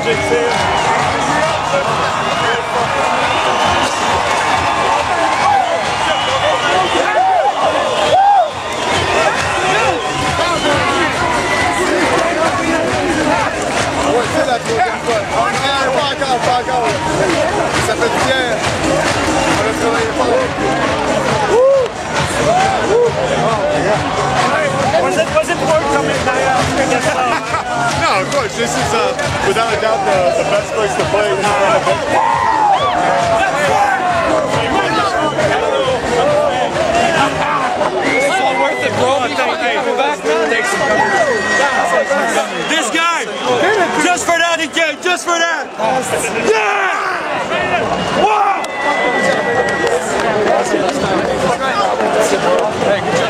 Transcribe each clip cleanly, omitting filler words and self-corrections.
l'objectif. C'est la troisième fois. Pas encore. Ça fait du bien. On a travaillé fort. Was it work coming down? No, of course. This is without a doubt the best place to play. It's all worth it, bro. This guy, just for that, he came, just for that. Yeah! Wow! Hey, good job.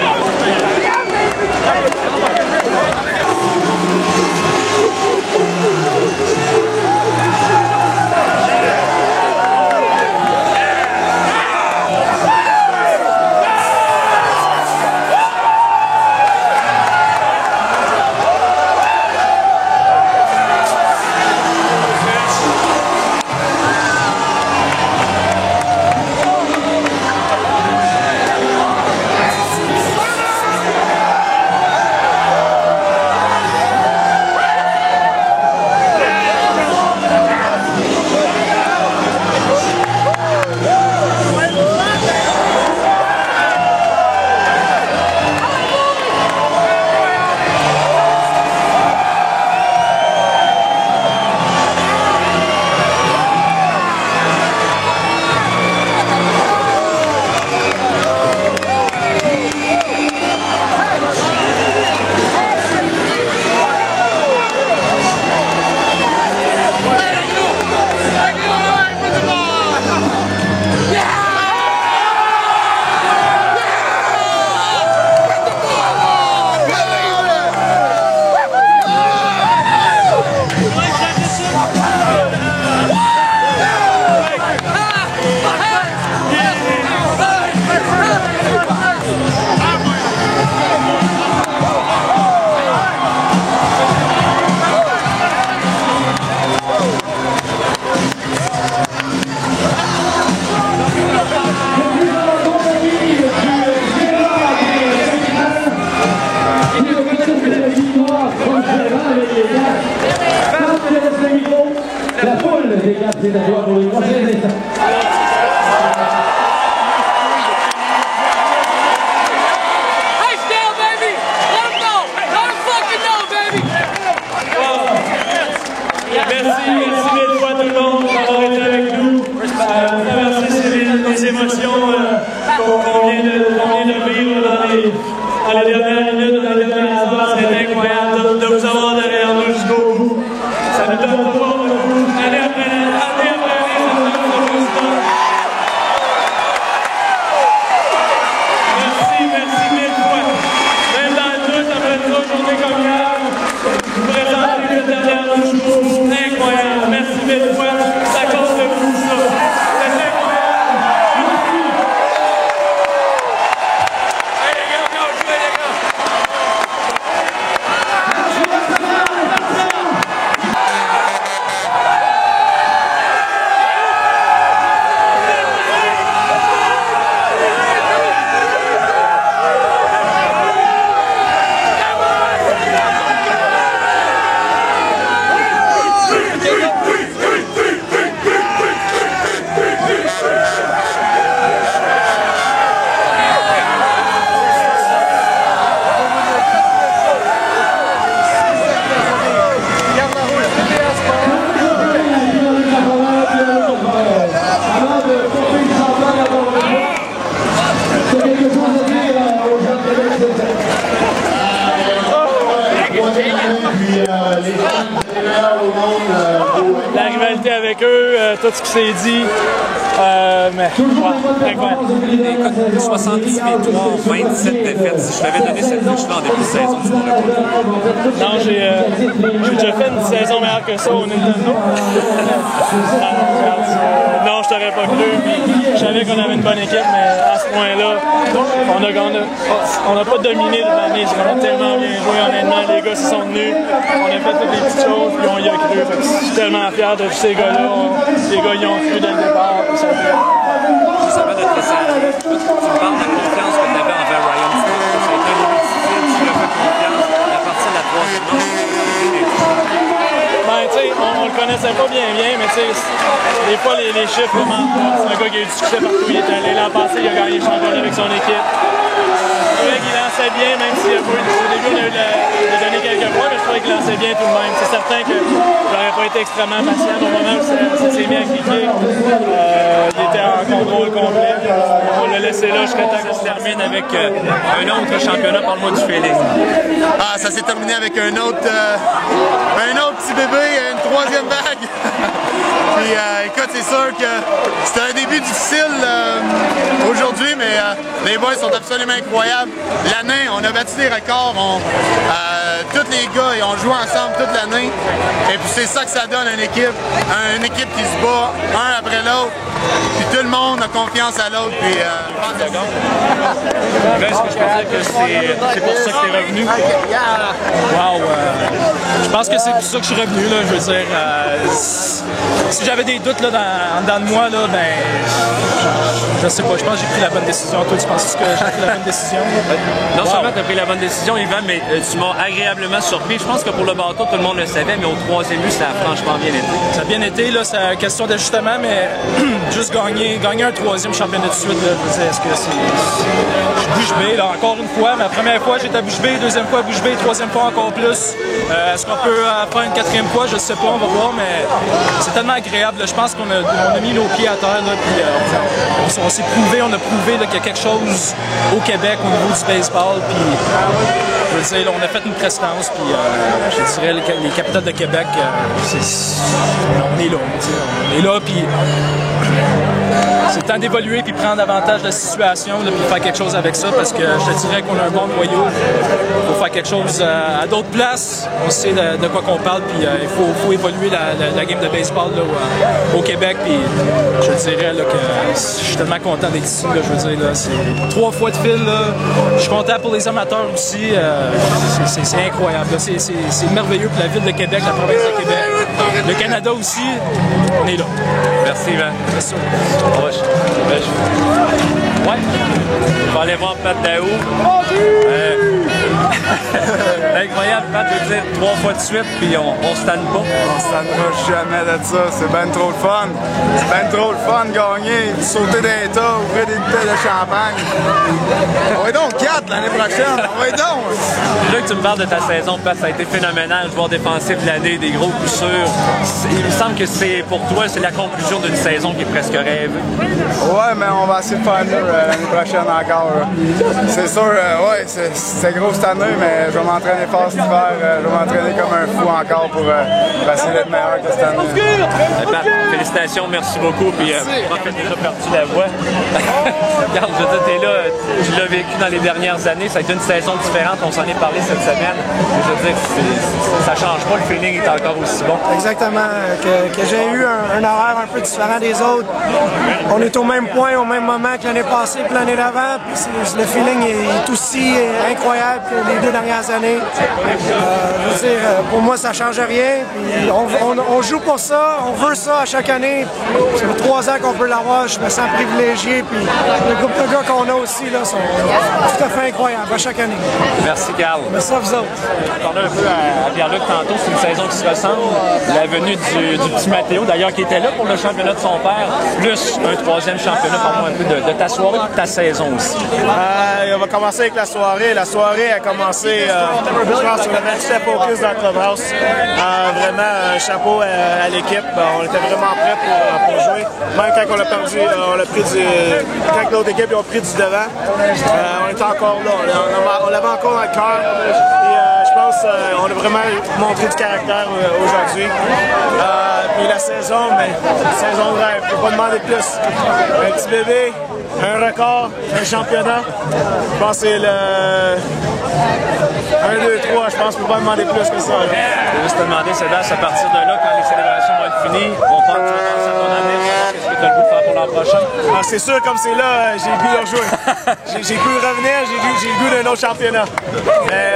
La foule des gars, c'est à toi pour les prochaines étapes. Merci mille fois tout le monde d'avoir été avec nous. Traverser les émotions qu'on vient de vivre dans les dernières minutes, dans les dernières heures. C'est incroyable de vous avoir derrière nous jusqu'au bout. Ça nous donne pas année après année, ça nous donne pas. Merci mille fois. Même dans le doute, après une autre journée comme hier, vous présentez le dernier jour. Incroyable. Merci mille fois. Ça compte de vous, ça. C'est incroyable. Hey les gars, on joue les gars. La rivalité avec eux, tout ce qui s'est dit, mais incroyable. 78 victoires, 27 défaites. Si je t'avais donné cette fiche-là en début de saison, tu m'aurais pas dit. Non, j'ai déjà fait une saison meilleure que ça au Nintendo. Non, je t'aurais pas cru. Je savais qu'on avait une bonne équipe, mais à ce point-là, on n'a pas dominé l'année. On a tellement bien joué, honnêtement. Les gars se sont tenus. On a fait toutes les petites choses, puis on y a cru. Je suis tellement fier de tous ces gars-là. Les gars, ils ont cru dès le départ. Ça va d'être ça. Tu me parles de la confiance que tu avais envers Ryan Smith. C'est un début difficile, tu lui as fait confiance. À partir de la troisième manche, ben, tu sais, on le connaissait pas bien, mais tu sais, des fois les chiffres le mentent pas. C'est un gars qui a eu du succès partout où il est allé. L'an passé, il a gagné le championnat avec son équipe. Je trouvais qu'il lançait bien, même si au début, on a eu de donner quelques points, mais je trouvais qu'il lançait bien tout de même. C'est certain que j'aurais pas été extrêmement patient au moment où ça s'est mis à cliquer. Il était en contrôle complet. On l'a laissé là jusqu'à temps qu'on se termine avec un autre championnat. Parle-moi du feeling. Ah, ça s'est terminé avec un autre petit bébé, une troisième vague. Puis écoute, c'est sûr que c'était un début difficile aujourd'hui, mais les boys sont absolument incroyables. L'année, on a battu des records. Tous les gars, ils ont joué ensemble toute l'année. Et puis c'est ça que ça donne une équipe qui se bat un après l'autre. Puis tout le monde a confiance à l'autre. Puis est-ce que je peux dire que c'est pour ça que tu es revenu? Wow! Je pense que c'est pour ça que je suis revenu. Là, je veux dire, si j'avais des doutes là, dans de moi, là, ben, je sais pas. Je pense que j'ai pris la bonne décision. Toi, tu penses que j'ai pris la bonne décision? Non seulement tu as pris la bonne décision, Yvan, mais tu m'as agréablement surpris. Je pense que pour le bateau, tout le monde le savait, mais au troisième but, ça a franchement bien été. Ça a bien été. Là, c'est une question d'ajustement, mais juste gagner un troisième championnat de suite, là, je veux dire, est-ce que c'est... Je suis bouche bée, là, encore une fois. Ma première fois, j'étais à bouche bée, deuxième fois, bouche bée, troisième fois, encore plus. Est-ce qu'on peut faire une quatrième fois? Je sais pas, on va voir, mais c'est tellement agréable. Là. Je pense qu'on a mis nos pieds à terre, là, puis on s'est prouvé, on a prouvé là, qu'il y a quelque chose au Québec au niveau du baseball, puis je veux dire, là, on a fait une prestance, puis je dirais les capitales de Québec, on est là, on est là, puis c'est le temps d'évoluer puis prendre avantage de la situation puis faire quelque chose avec ça parce que je te dirais qu'on a un bon noyau. Il faut faire quelque chose à d'autres places. On sait de quoi qu'on parle puis il faut évoluer la game de baseball là, au Québec. Puis je te dirais là, que je suis tellement content d'être ici. Là, je veux dire, là, c'est 3 fois de fil. Là. Je suis content pour les amateurs aussi. C'est incroyable. C'est merveilleux pour la ville de Québec, la province de Québec. Le Canada aussi. On est là. Merci, Yvan. Merci. Ouais. On va aller voir Pat Daou. Incroyable, Pat, je veux dire, 3 fois de suite, puis on se tanne pas. On se tannera jamais de ça, c'est ben trop le fun. C'est ben trop le fun de gagner, de sauter des tas, ouvrir des bouteilles de champagne. On va donc 4 l'année prochaine, on va donc! Là que tu me parles de ta saison, Pat, ça a été phénoménal, joueur défensif de l'année, des gros coups sûrs. Il me semble que c'est pour toi, c'est la conclusion d'une saison qui est presque rêvée. Ouais, mais on va essayer de faire mieux l'année prochaine encore. C'est sûr, ouais, c'est gros cette année, mais je vais m'entraîner fort cet hiver. Je vais m'entraîner comme un fou encore pour essayer d'être meilleur que cette année. Pat, félicitations, merci beaucoup. Puis, moi, j'ai déjà perdu la voix. Regarde, je veux dire, t'es là, tu l'as vécu dans les dernières années. Ça a été une saison différente. On s'en est parlé cette semaine. Je veux dire, ça change pas. Le feeling est encore aussi bon. Exactement. Que j'ai eu un horaire un peu différent des autres. On est au même point, au même moment que l'année passée et l'année d'avant. Puis le feeling est aussi incroyable que les 2 dernières années. Je veux dire, pour moi, ça ne change rien. Puis on joue pour ça, on veut ça à chaque année. Ça fait 3 ans qu'on peut l'avoir. Je me sens privilégié. Puis le groupe de gars qu'on a aussi là, sont tout à fait incroyables à chaque année. Merci, Carl. Merci à vous autres. Je parlais un peu à Pierre-Luc tantôt. C'est une saison qui se ressemble. La venue du petit Mathéo, d'ailleurs, qui était là pour le championnat de son père, plus un 3e championnat. Parle-moi un peu de ta soirée et de ta saison aussi. On va commencer avec la soirée. La soirée a commencé, je pense, sur le match de focus dans le clubhouse. Vraiment, un chapeau à l'équipe. On était vraiment prêts pour jouer. Même quand on a perdu, quand l'autre équipe a pris du devant, on était encore là. On l'avait encore dans le cœur. Je pense qu'on a vraiment montré du caractère aujourd'hui. Puis la saison, mais saison de rêve. Je ne peux pas demander de plus. Un petit bébé, un record, un championnat. Je pense que c'est le 1, 2, 3. Je pense qu'on ne peut pas demander plus que ça. Je vais juste te demander, Sébastien, à partir de là, quand les célébrations vont être finies, on pense que tu vas penser à ton avenir. Qu'est-ce que tu as le goût pour l'an prochain? Ah, c'est sûr, comme c'est là, j'ai le goût de rejouer. J'ai le goût de revenir, j'ai le goût d'un autre championnat. Mais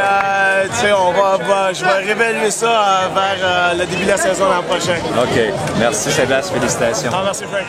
tu sais, je vais révéler ça vers le début de la saison l'an prochain. OK. Merci Sébastien, félicitations. Ah, merci Frank.